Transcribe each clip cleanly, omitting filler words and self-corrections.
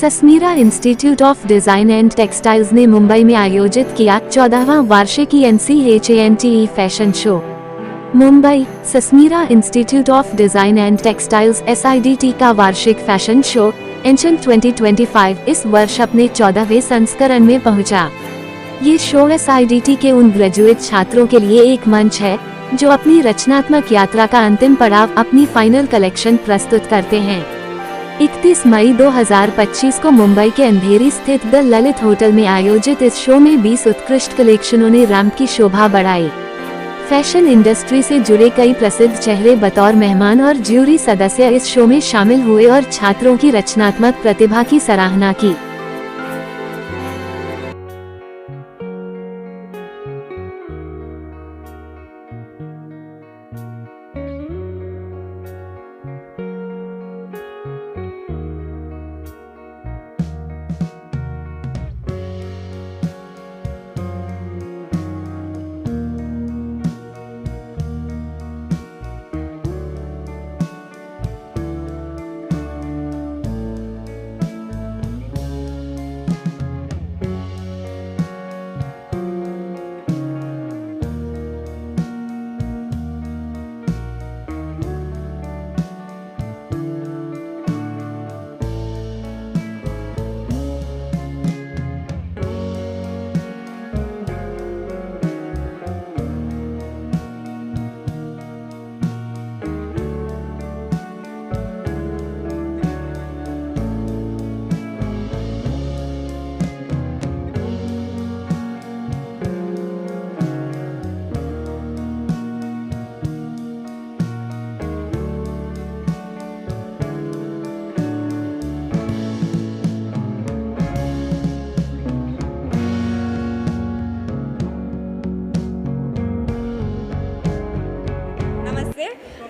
सस्मीरा Institute of Design and Textiles ने मुंबई में आयोजित किया 14वां वार्षिक NCHANTE fashion show. Mumbai Sasmira Institute of Design and Textiles SIDT का वार्षिक फैशन शो एंशन 2025 इस वर्ष अपने 14वें संस्करण में पहुंचा। ये शो SIDT के उन ग्रेजुएट छात्रों के लिए एक मंच है जो अपनी रचनात्मक यात्रा का अंतिम पड़ाव अपनी फाइनल कलेक्शन प्रस्तुत करते हैं। 31 मई 2025 को मुंबई के अंधेरी स्थित द ललित होटल में आयोजित इस शो में 20 उत्कृष्ट कलेक्शनों ने रैंप की शोभा बढ़ाई। फैशन इंडस्ट्री से जुड़े कई प्रसिद्ध चेहरे बतौर मेहमान और ज्यूरी सदस्य इस शो में शामिल हुए और छात्रों की रचनात्मक प्रतिभा की सराहना की।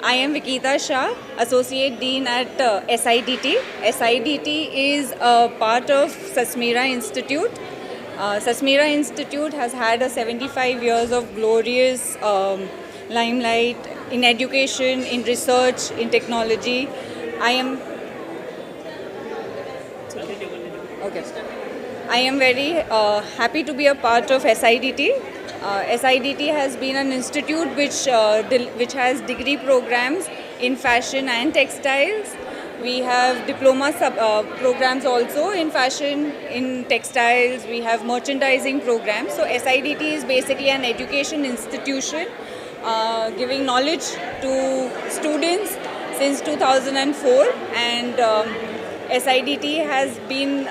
I am Vikita Shah, Associate Dean at SIDT. SIDT is a part of Sasmeera Institute. Sasmeera Institute has had a 75 years of glorious limelight in education, in research, in technology. I am very happy to be a part of SIDT. SIDT has been an institute which has degree programs in fashion and textiles. We have diploma programs also in fashion, in textiles. We have merchandising programs. So SIDT is basically an education institution giving knowledge to students since 2004, and SIDT has been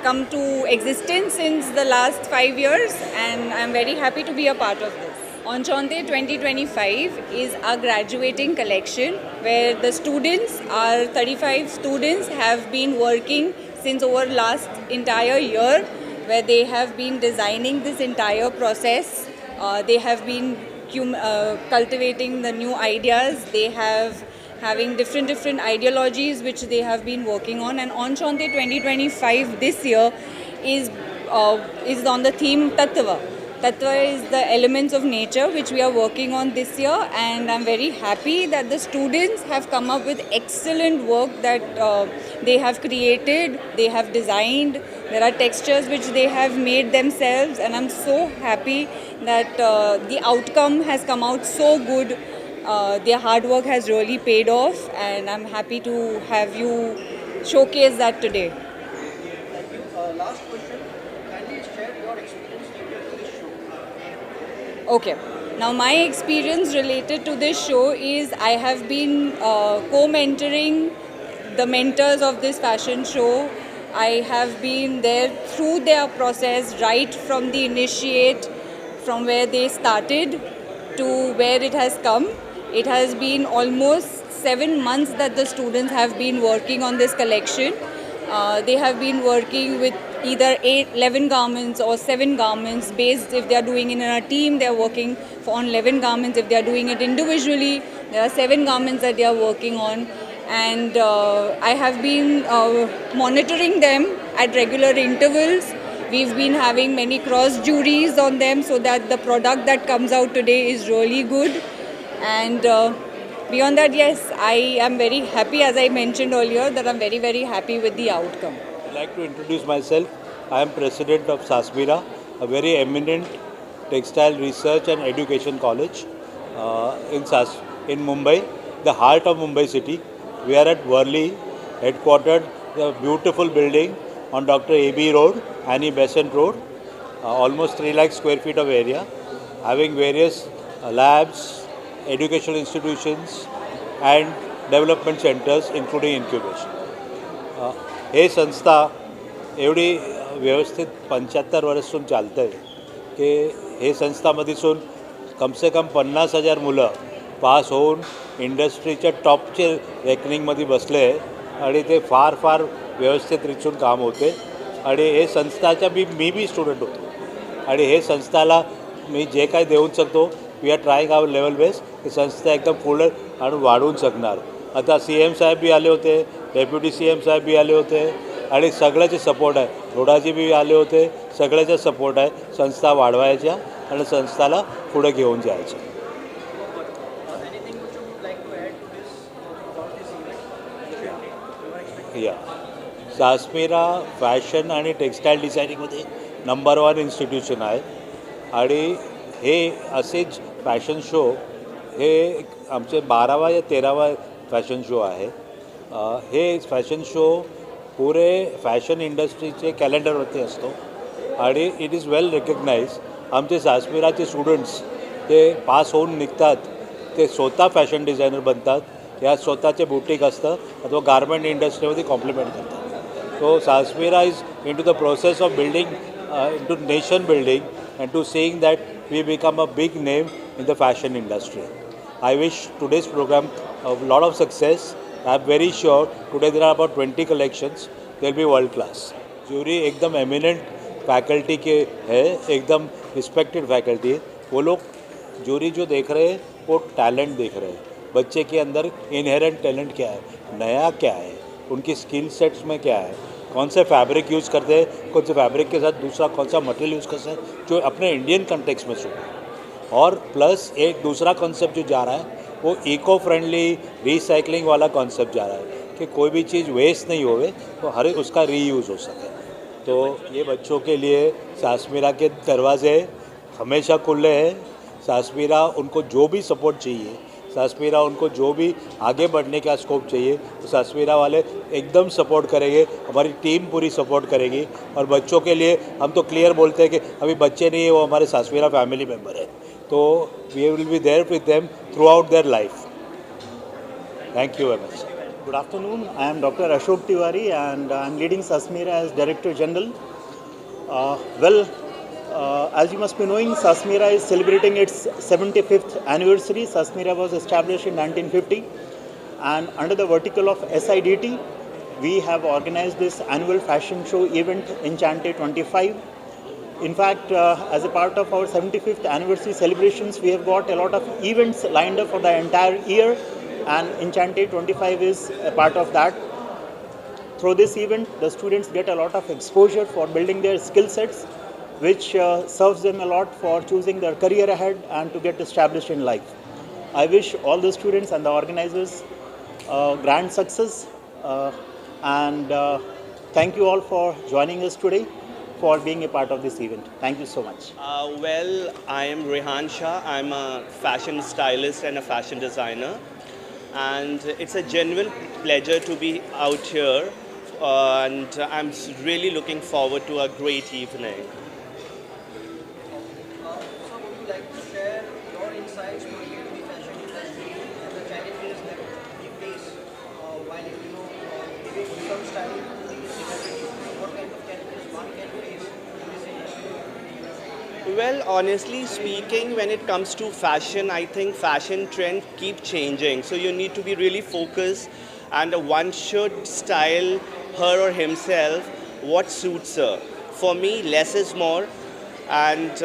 come to existence since the last 5 years, and I'm very happy to be a part of this. Enchante 2025 is our graduating collection where the students, our 35 students, have been working since over last entire year, where they have been designing this entire process. They have been cultivating the new ideas. They have having different ideologies which they have been working on, and Enchante 2025 this year is on the theme Tattva. Tattva is the elements of nature which we are working on this year, and I'm very happy that the students have come up with excellent work that they have created, they have designed. There are textures which they have made themselves, and I'm so happy that the outcome has come out so good. Their hard work has really paid off, and I'm happy to have you showcase that today. Thank you. Last question. Kindly share your experience related to this show. Okay. Now my experience related to this show is I have been co-mentoring the mentors of this fashion show. I have been there through their process, right from the initiate, from where they started to where it has come. It has been almost 7 months that the students have been working on this collection. They have been working with either 11 garments or 7 garments based. If they are doing it in a team, they are working on 11 garments. If they are doing it individually, there are 7 garments that they are working on. And I have been monitoring them at regular intervals. We've been having many cross juries on them so that the product that comes out today is really good. And Beyond that, yes, I am very happy, as I mentioned earlier, that I'm very, very happy with the outcome. I'd like to introduce myself. I am president of Sasmira, a very eminent textile research and education college in Mumbai, the heart of Mumbai city. We are at Worli, headquartered, a beautiful building on Dr. A.B. Road, Annie Besant Road, almost 3 lakh square feet of area, having various labs, educational institutions, and development centers, including incubation. हे संस्था एवढी व्यवस्थित 75 वर्षापासून चालतं आहे की हे संस्थामधीसून कमसे कम 50,000 मुलं पास होऊन इंडस्ट्रीच्या टॉपचे रँकिंगमध्ये बसले आहे आणि ते फार फार व्यवस्थित रिचून काम होते आणि हे संस्थाच्या मी बी स्टुडंट होतो आणि हे संस्थाला मी जे काही देऊ शकतो we are trying our level best ही संस्था एकदम पुढे आणि वाढवून शकणार. आता CM साहेब बी आले होते, डेप्युटी CM साहेब बी आले होते आणि सगळ्याचे सपोर्ट आहे. रोडाजी बी आले होते, सगळ्याचा सपोर्ट आहे संस्था वाढवायच्या आणि संस्थाला पुढे घेऊन जायचं. Anything which you would like to add to this about this event? या सासमिरा फॅशन आणि टेक्स्टाईल डिझायनिंगमध्ये नंबर 1 इन्स्टिट्यूशन आहे आणि हे असेच फॅशन शो हे आमचे 12वा या 13वा फॅशन शो आहे. हे फॅशन शो पुरे फॅशन इंडस्ट्रीचे कॅलेंडरवरती असतो आणि इट इज वेल रेकग्नाइज. आमचे सासमिराचे स्टुडंट्स ते पास होऊन निघतात, ते स्वतः फॅशन डिझायनर बनतात, या स्वतःचे बुटीक असतं अथवा गारमेंट इंडस्ट्रीमध्ये कॉम्प्लिमेंट करतात. So Sasmira is into the process of building into nation building and to seeing that we become a big name in the fashion industry. I wish today's program a lot of success. I'm very sure today there are about 20 collections. They'll be world class. Jury एकदम eminent faculty के है, एकदम respected faculty है. वो लोग jury जो देख रहे हैं वो talent देख रहे हैं. बच्चे के अंदर inherent talent क्या है, नया क्या है, उनकी skill sets में क्या है, कौन से फैब्रिक यूज़ करते हैं, कौन से फैब्रिक के साथ दूसरा कौन सा मटेरियल यूज़ करते हैं जो अपने इंडियन कंटेक्स्ट में सूट है. और प्लस एक दूसरा कॉन्सेप्ट जो जा रहा है वो इको फ्रेंडली रिसाइकलिंग वाला कॉन्सेप्ट जा रहा है कि कोई भी चीज़ वेस्ट नहीं होवे तो हर उसका रीयूज़ हो सके. तो ये बच्चों के लिए सासमिरा के दरवाजे हमेशा खुले हैं. सासमिरा उनको जो भी सपोर्ट चाहिए, सासमिरा उनको जो भी आगे बढ़ने का स्कोप चाहिए तो सासमिरा वाले एकदम सपोर्ट करेंगे. हमारी टीम पूरी सपोर्ट करेगी और बच्चों के लिए हम तो क्लियर बोलते हैं कि अभी बच्चे नहीं है, वो हमारे सासमिरा फैमिली मेम्बर है. तो we will be there with them throughout their life. Thank you very much. Good afternoon. I am Dr. Ashok Tiwari and I am leading Sasmira as Director General. As you must be knowing, Sasmira is celebrating its 75th anniversary. Sasmira was established in 1950 and under the vertical of SIDT, we have organized this annual fashion show event Enchante 25. In fact, as a part of our 75th anniversary celebrations, we have got a lot of events lined up for the entire year and Enchante 25 is a part of that. Through this event, the students get a lot of exposure for building their skill sets, which serves them a lot for choosing their career ahead and to get established in life. I wish all the students and the organizers grand success and thank you all for joining us today, for being a part of this event. Thank you so much. I am Rehan Shah. I'm a fashion stylist and a fashion designer. And it's a genuine pleasure to be out here. And I'm really looking forward to a great evening. So would you like to share your insights related to the fashion industry and the challenges that we face while giving some styling to these celebrities? What kind of challenges one can face in this industry? Well, honestly speaking, when it comes to fashion, I think fashion trends keep changing. So you need to be really focused and one should style her or himself what suits her. For me, less is more. And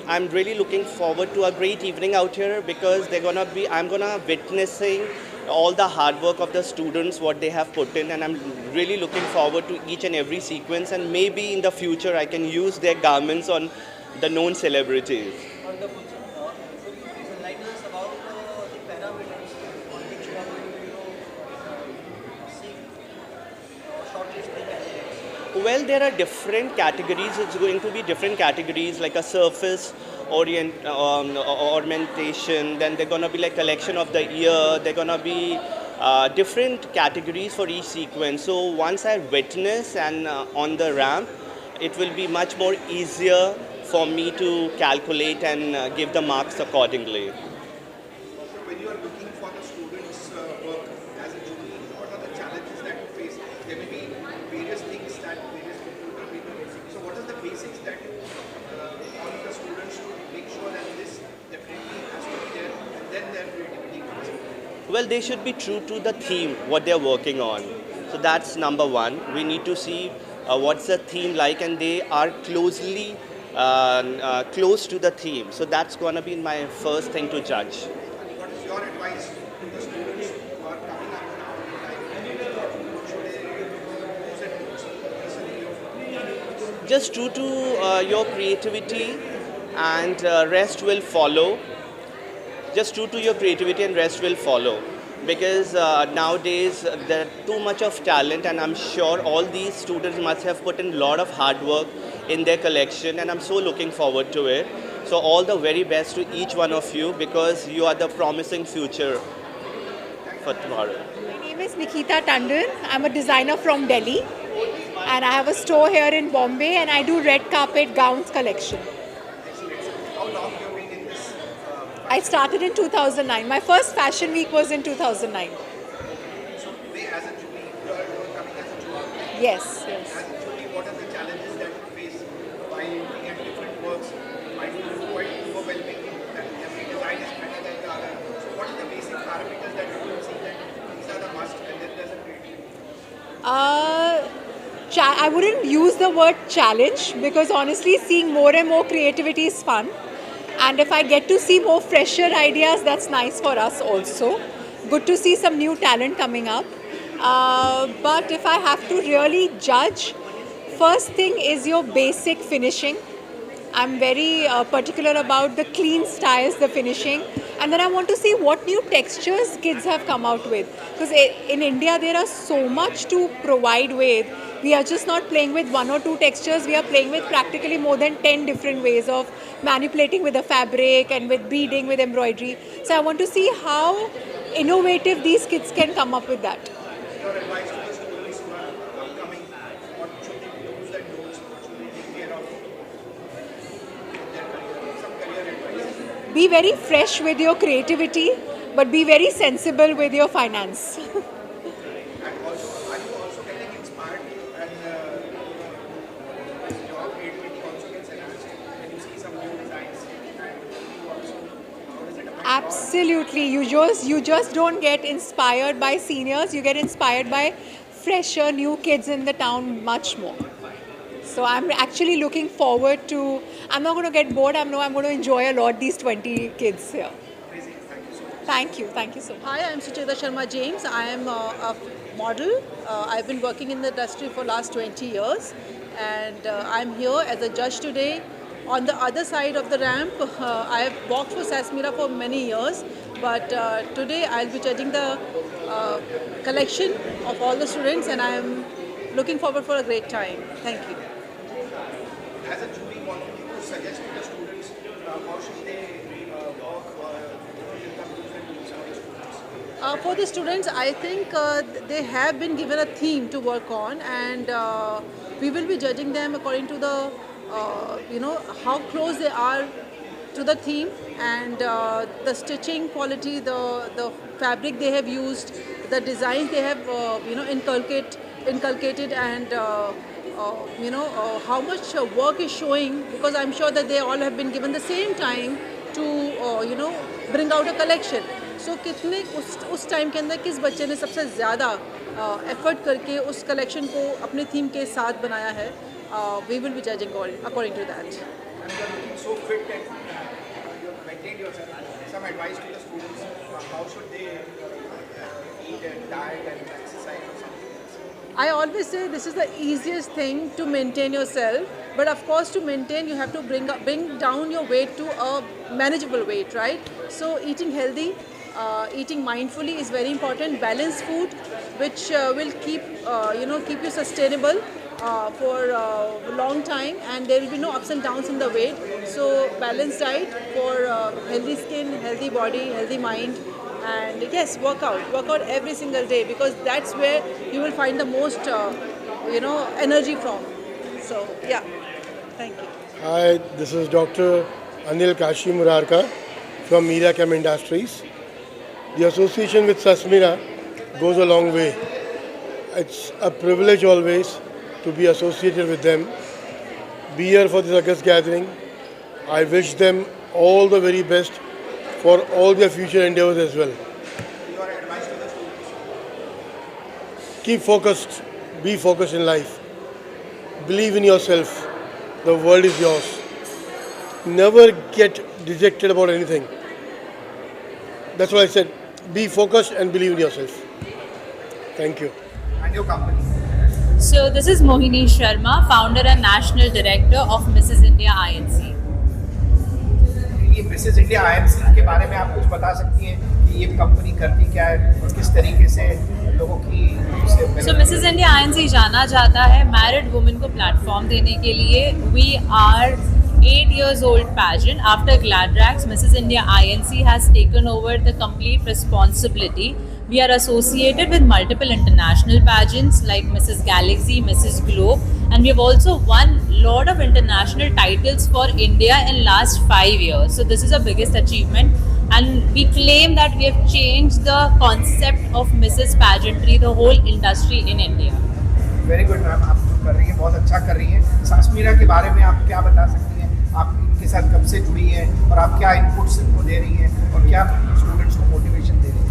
I'm really looking forward to a great evening out here because I'm gonna witnessing all the hard work of the students, what they have put in, and I'm really looking forward to each and every sequence, and maybe in the future I can use their garments on the known celebrities. Wonderful, sir. Could you please enlighten us about the parameters on Well, there are different categories. It's going to be different categories like a surface ornamentation. Then they're gonna be like collection of the year. They're gonna be different categories for each sequence. So once I witness and on the ramp, it will be much more easier for me to calculate and give the marks accordingly. When you are looking for the students' work as a jury, what are the challenges that you face? There may be various things that various people will be doing. So what are the basics that you want the students to make sure that this definitely has to be there and then their creativity comes in? Well, they should be true to the theme, what they're working on. So that's number one. We need to see what's the theme like, and they are closely close to the theme. So that's going to be my first thing to judge. What is your advice to the students who are coming up now? What should they do? Just true to your creativity, and rest will follow. Just true to your creativity and rest will follow. Because nowadays there's too much of talent, and I'm sure all these students must have put in a lot of hard work in their collection, and I'm so looking forward to it. So all the very best to each one of you, because you are the promising future for tomorrow. My name is Nikita Tandon. I'm a designer from Delhi, and I have a store here in Bombay, and I do red carpet gowns collection. How long you have been in this? I started in 2009. My first fashion week was in 2009. So today as a jury, you are coming as a jury. Yes, As a jury, what are the challenges that you face while looking at different works? Might be quite overwhelming that every design is better than the other. So what are the basic parameters that you will see that these are the must and then there's a creativity? I wouldn't use the word challenge, because honestly seeing more and more creativity is fun. And if I get to see more fresher ideas, that's nice for us also. Good to see some new talent coming up. But if I have to really judge, first thing is your basic finishing. I'm very particular about the clean styles, the finishing. And then I want to see what new textures kids have come out with. Because in India, there are so much to provide with. We are just not playing with one or two textures. We are playing with practically more than 10 different ways of manipulating with the fabric and with beading, with embroidery. So I want to see how innovative these kids can come up with that. Your advice to the students who are upcoming, what should they do and don'ts, what should they take care of in their career, some career advice? Be very fresh with your creativity, but be very sensible with your finance. And also, are you also getting inspired and your creativity also gets enhanced when you see some new designs and you also, how does it affect Absolutely. You just don't get inspired by seniors. You get inspired by fresher new kids in the town much more. So I'm actually looking forward to. I'm not going to get bored. I'm going to enjoy a lot these 20 kids here. Thank you so much. Hi, I'm Sucheta Sharma James. I am a model. I've been working in the industry for last 20 years, and I'm here as a judge today. On the other side of the ramp, I have walked for Sasmira for many years, but today I'll be judging the collection of all the students, and I am looking forward for a great time. Thank you. As a jury, what would you suggest to the students? How should they work in terms of students? For the students, I think they have been given a theme to work on, and we will be judging them according to the, how close they are to the theme, and the stitching quality, the fabric they have used, the designs they have, inculcated, and how much work is showing, because I'm sure that they all have been given the same time to, bring out a collection. So कितने उस time के अंदर किस बच्चे ने सबसे ज़्यादा effort करके उस कलेक्शन को अपने थीम के साथ बनाया है, we will be judging according to that. And you are looking so fit and you have maintained yourself. Some advice to the students, how should they eat and diet and exercise or something else? I always say this is the easiest thing to maintain yourself, but of course to maintain you have to bring down your weight to a manageable weight, right? So eating healthy, eating mindfully is very important. Balanced food, which will keep you sustainable. for a long time, and there will be no ups and downs in the weight. So balanced diet for healthy skin, healthy body, healthy mind, and yes, work out every single day, because that's where you will find the most energy from. So yeah, thank you. Hi, this is Dr. Anil Kashi Murarka from Media Chem Industries. The association with Sasmira goes a long way. It's a privilege always to be associated with them. Be here for this August gathering. I wish them all the very best for all their future endeavors as well. Your advice to the students? Keep focused. Be focused in life. Believe in yourself. The world is yours. Never get dejected about anything. That's what I said. Be focused and believe in yourself. Thank you. And your company? So this is Mohini Sharma, founder and national director of Mrs. India INC. ये Mrs India IMC के बारे में आप कुछ बता सकती हैं कि ये कंपनी करती क्या है और किस तरीके से लोगों की So Mrs. India INC जाना जाता है मैरिड वुमेन को प्लेटफॉर्म देने के लिए. We are 8 years old pageant. After Gladrax, Mrs. India INC has taken over the complete responsibility. We are associated with multiple international pageants like Mrs. Galaxy, Mrs. Globe, and we have also won lot of international titles for India in last 5 years. So this is our biggest achievement, and we claim that we have changed the concept of Mrs. Pageantry, the whole industry in India. Very good ma'am, आप जो कर रही हैं बहुत अच्छा कर रही हैं. सासमीरा के बारे में आप क्या बता सकती हैं? आप इनके साथ कब से जुड़ी हैं और आप क्या इनपुट्स इनको दे रही हैं और क्या स्टूडेंट्स को मोटिवेशन दे रही हैं?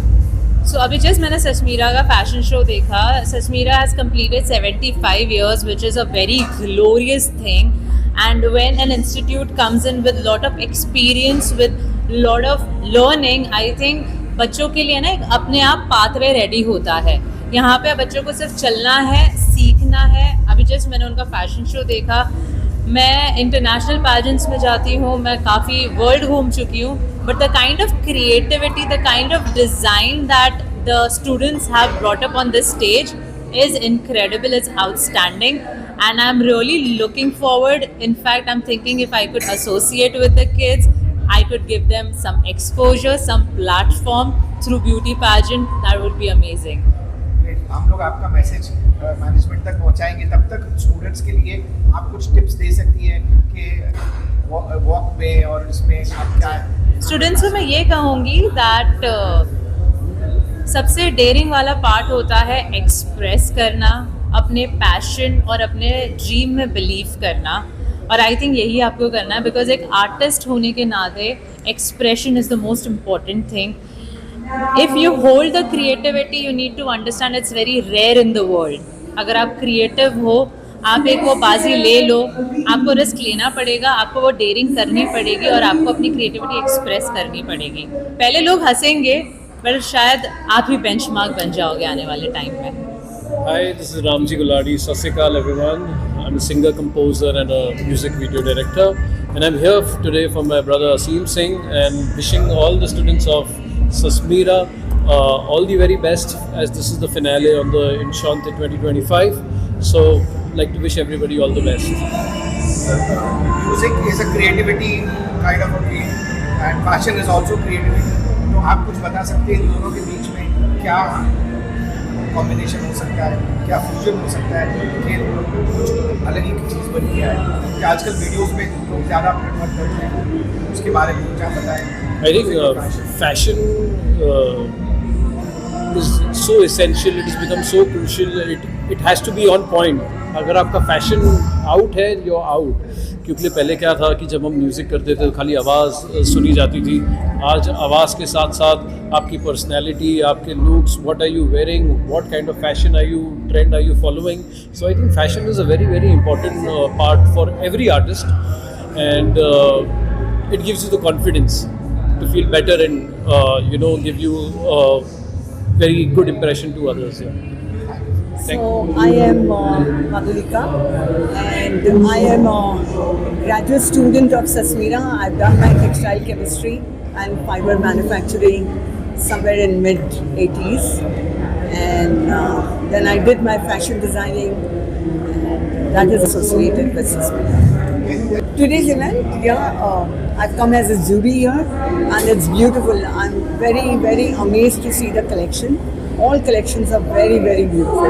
So अभी just मैंने सस्मीरा का फैशन शो देखा. सस्मीरा has completed 75 years, which is a very glorious thing. And when an institute comes in with lot of experience, with lot of learning, I think बच्चों के लिए ना एक अपने आप पाथवे रेडी होता है. यहाँ पे बच्चों को सिर्फ चलना है, सीखना है. अभी जस्ट मैंने उनका फैशन शो देखा. मैं इंटरनेशनल पैजेंट्स में जाती हूँ, मैं काफ़ी वर्ल्ड घूम चुकी हूँ, but the kind of creativity, the kind of design that the students have brought up on this stage is incredible, it's outstanding, and I'm really looking forward. In fact, I'm thinking if I could associate with the kids, I could give them some exposure, some platform through beauty pageant. That would be amazing. हम लोग आपका message management तक पहुंचाएंगे. तब तक students के लिए आप कुछ टिप्स दे सकती हैं कि वॉक में और इसमें आप क्या स्टूडेंट्स को मैं ये कहूँगी दैट सबसे डेयरिंग वाला पार्ट होता है एक्सप्रेस करना, अपने पैशन और अपने ड्रीम में बिलीव करना. और आई थिंक यही आपको करना है, बिकॉज एक आर्टिस्ट होने के नाते expression is the most important thing. If you hold the creativity, you need to understand it's very rare in the world. अगर आप क्रिएटिव हो, आप एक वो बाजी ले लो, आपको रिस्क लेना पड़ेगा, आपको वो डेयरिंग करनी पड़ेगी और आपको अपनी क्रिएटिविटी एक्सप्रेस करनी पड़ेगी. पहले लोग हंसेंगे, पर शायद आप ही बेंचमार्क बन जाओगे आने वाले टाइम में. Hi, this is Ramji Guladi. Sat Sri Akal everyone. I'm a singer, composer and a music video director. And I'm here today for my brother Aseem Singh and wishing all the students of Sasmira all the very best, as this is the finale on the Enchante 2025. So like to wish everybody all the best. Music is a creativity kind of a field and fashion is also creativity. तो आप कुछ बता सकते हैं इन दोनों के बीच में क्या कॉम्बिनेशन हो सकता है, क्या फ्यूजन हो सकता है कि कुछ अलग ही चीज़ बन गया है कि आजकल वीडियोस में लोग ज़्यादा प्रेफर करते हैं, उसके बारे में क्या बताएं? I think fashion is so essential. It has become so crucial. It has to be on point. अगर आपका फैशन आउट है, you're out. क्योंकि पहले क्या था कि जब हम म्यूज़िक करते थे तो खाली आवाज़ सुनी जाती थी. आज आवाज़ के साथ साथ आपकी पर्सनैलिटी, आपके looks, what are you wearing, what kind of fashion are you, trend are you following. So I think fashion is a very very important part for every artist, and it gives you the confidence to feel better and give you a very good impression to others. So I am Madhulika, and I am a graduate student of Sasmira. I've done my textile chemistry and fiber manufacturing somewhere in mid-80s, and then I did my fashion designing. And that is associated with Sasmira. Today's event, I've come as a jury here, and it's beautiful. I'm very, very amazed to see the collection. All collections are very, very beautiful,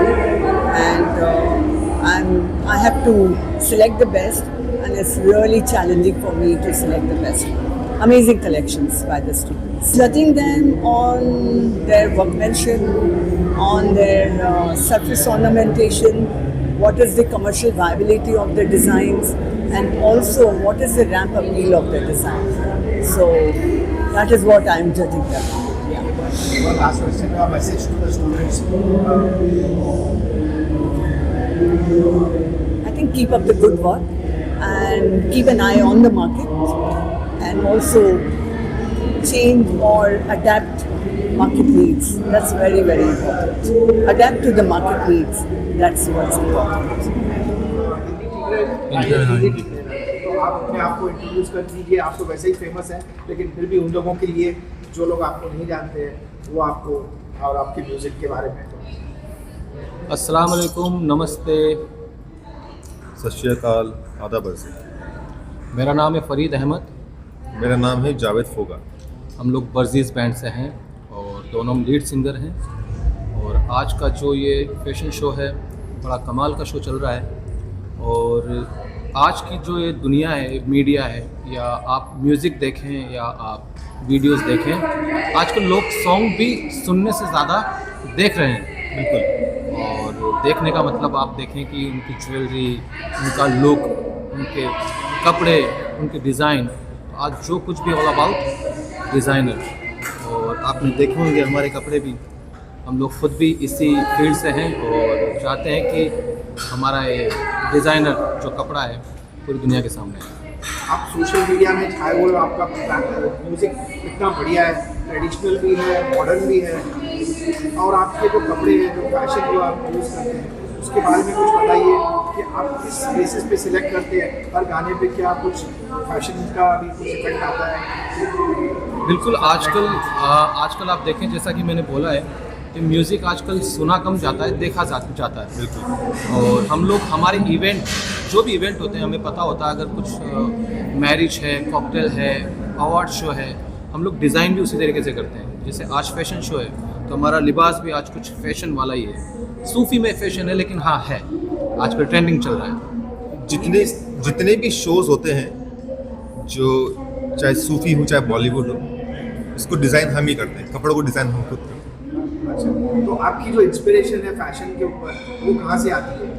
and I have to select the best, and it's really challenging for me to select the best. Amazing collections by the students. Judging them on their workmanship, on their surface ornamentation, what is the commercial viability of the designs, and also what is the ramp appeal of the design. So that is what I'm judging them. One last question, a message to the students. I think keep up the good work and keep an eye on the market, and also change or adapt market needs. That's very, very important. Adapt to the market needs. That's what's important. तो आप अपने आप को introduce कर दीजिए. आप तो वैसे ही फेमस हैं, लेकिन फिर भी उन लोगों के लिए जो लोग आपको नहीं जानते हैं, वो आपको और आपके म्यूज़िक के बारे में. अस्सलाम वालेकुम, नमस्ते, सत श्री अकाल, आदाब अर्ज़. मेरा नाम है फ़रीद अहमद. मेरा नाम है जावेद फोगा. हम लोग बर्जीज़ बैंड से हैं और दोनों हम लीड सिंगर हैं. और आज का जो ये फैशन शो है, बड़ा कमाल का शो चल रहा है. और आज की जो ये दुनिया है, मीडिया है, या आप म्यूज़िक देखें या आप वीडियोस देखें, आजकल लोग सॉन्ग भी सुनने से ज़्यादा देख रहे हैं. बिल्कुल. और देखने का मतलब आप देखें कि उनकी ज्वेलरी, उनका लुक, उनके कपड़े, उनके डिज़ाइन, आज जो कुछ भी ऑल अबाउट डिज़ाइनर. और आपने देखे होंगे हमारे कपड़े भी, हम लोग खुद भी इसी फील्ड से हैं और चाहते हैं कि हमारा ये डिज़ाइनर जो कपड़ा है पूरी दुनिया के सामने है. आप सोशल मीडिया में छाए हुए, आपका म्यूज़िक इतना बढ़िया है, ट्रेडिशनल भी है, मॉडर्न भी है, और आपके जो कपड़े हैं, जो फैशन जो आप यूज़ करते हैं, उसके बारे में कुछ बताइए कि आप किस बेसिस पे सिलेक्ट करते हैं. हर गाने पे क्या कुछ फैशन का भी कुछ इफेक्ट आता है? बिल्कुल. आजकल आप देखें, जैसा कि मैंने बोला है कि म्यूज़िक आजकल सुना कम जाता है, देखा जाता है. बिल्कुल. और हम लोग हमारे इवेंट, जो भी इवेंट होते हैं, हमें पता होता है अगर कुछ मैरिज है, कॉकटेल है, अवार्ड शो है, हम लोग डिज़ाइन भी उसी तरीके से करते हैं. जैसे आज फैशन शो है तो हमारा लिबास भी आज कुछ फैशन वाला ही है. सूफ़ी में फैशन है, लेकिन हाँ है, आजकल ट्रेंडिंग चल रहा है. जितने भी शोज़ होते हैं, जो चाहे सूफ़ी हो चाहे बॉलीवुड हो, इसको डिज़ाइन हम ही करते हैं. कपड़ों को डिज़ाइन हम खुद करते हैं. अच्छा, तो आपकी जो इंस्पिरेशन है फैशन के ऊपर, वो कहाँ से आती है?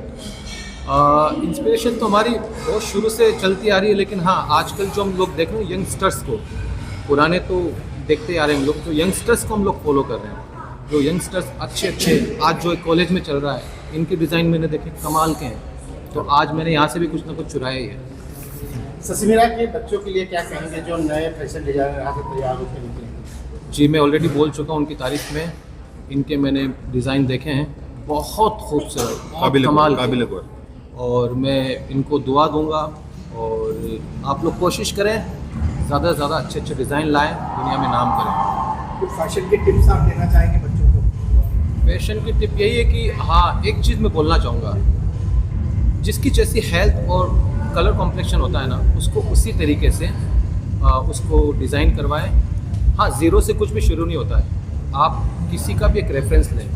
इंस्पिरेशन तो हमारी बहुत शुरू से चलती आ रही है, लेकिन हाँ, आजकल जो हम लोग देख रहे हैं यंगस्टर्स को, पुराने तो देखते आ रहे हैं लोग, तो यंगस्टर्स को हम लोग फॉलो कर रहे हैं. जो यंगस्टर्स अच्छे आज जो कॉलेज में चल रहा है, इनके डिज़ाइन मैंने देखे कमाल के हैं, तो आज मैंने यहाँ से भी कुछ ना कुछ चुराया ही है. सस्मीरा के बच्चों के लिए क्या कहेंगे जो नए फैशन डिजाइनर यहाँ से तैयार होकर निकले? जी, मैं ऑलरेडी बोल चुका हूँ उनकी तारीफ़ में. इनके मैंने डिज़ाइन देखे हैं, बहुत खूबसूरत, कमाल के. और मैं इनको दुआ दूंगा, और आप लोग कोशिश करें ज़्यादा से ज़्यादा अच्छे डिज़ाइन लाएं, दुनिया में नाम करें. कुछ फैशन के टिप्स आप देना चाहेंगे बच्चों को? फैशन की टिप यही है कि हाँ, एक चीज़ मैं बोलना चाहूँगा, जिसकी जैसी हेल्थ और कलर कॉम्प्लेक्शन होता है ना, उसको उसी तरीके से उसको डिज़ाइन करवाएं. हाँ, ज़ीरो से कुछ भी शुरू नहीं होता है. आप किसी का भी एक रेफरेंस लें,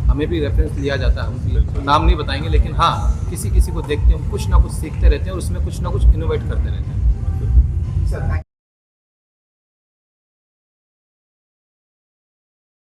हमें भी रेफरेंस लिया जाता है, हम भी नाम नहीं बताएंगे, लेकिन हाँ, किसी को देखते हैं, हम कुछ ना कुछ सीखते रहते हैं और उसमें कुछ ना कुछ इनोवेट करते रहते हैं. सर,